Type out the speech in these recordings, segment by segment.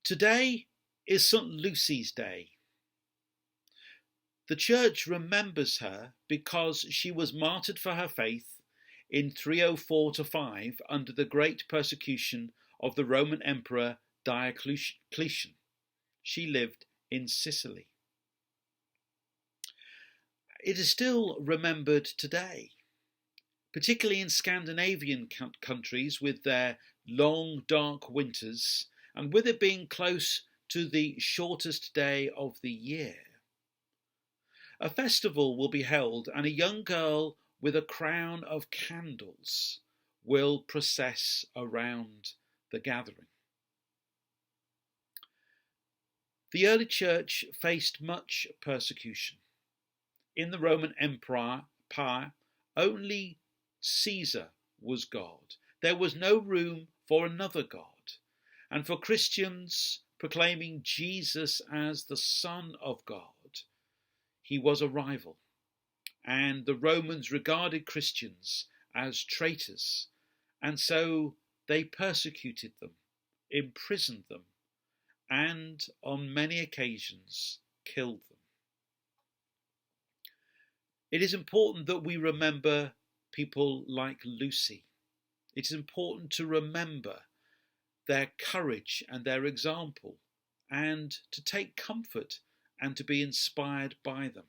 Today is St. Lucy's Day. The Church remembers her because she was martyred for her faith in 304-5 under the great persecution of the Roman Emperor Diocletian. She lived in Sicily. It is still remembered today, particularly in Scandinavian countries with their long, dark winters, and with it being close to the shortest day of the year. A festival will be held, and a young girl with a crown of candles will process around the gathering. The early church faced much persecution. In the Roman Empire, only Caesar was God. There was no room for another God. And for Christians proclaiming Jesus as the Son of God, he was a rival. And the Romans regarded Christians as traitors, and so they persecuted them, imprisoned them, and on many occasions killed them. It is important that we remember people like Lucy. It is important to remember their courage and their example, and to take comfort and to be inspired by them.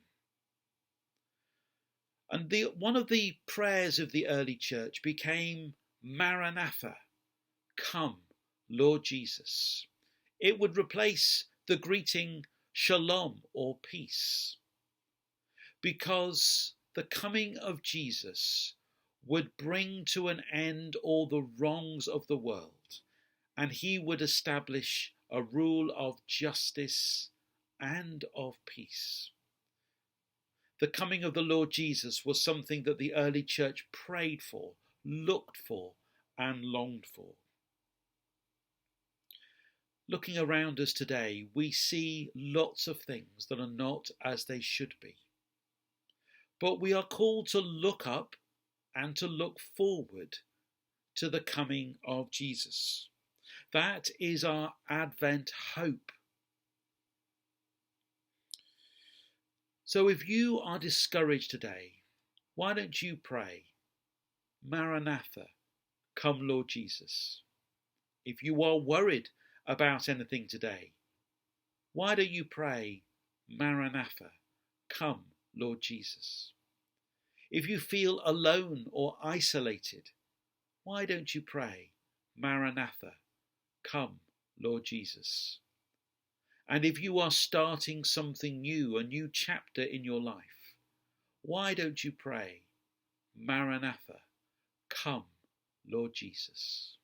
And one of the prayers of the early church became Maranatha, come, Lord Jesus. It would replace the greeting Shalom or peace, because the coming of Jesus would bring to an end all the wrongs of the world, and he would establish a rule of justice and of peace. The coming of the Lord Jesus was something that the early church prayed for, looked for, and longed for. Looking around us today, we see lots of things that are not as they should be. But we are called to look up and to look forward to the coming of Jesus. That is our Advent hope. So if you are discouraged today, why don't you pray, Maranatha, come Lord Jesus? If you are worried about anything today, why don't you pray, Maranatha, come Lord Jesus? If you feel alone or isolated, why don't you pray, Maranatha, come Lord Jesus? And if you are starting something new, a new chapter in your life, why don't you pray, Maranatha, come Lord Jesus?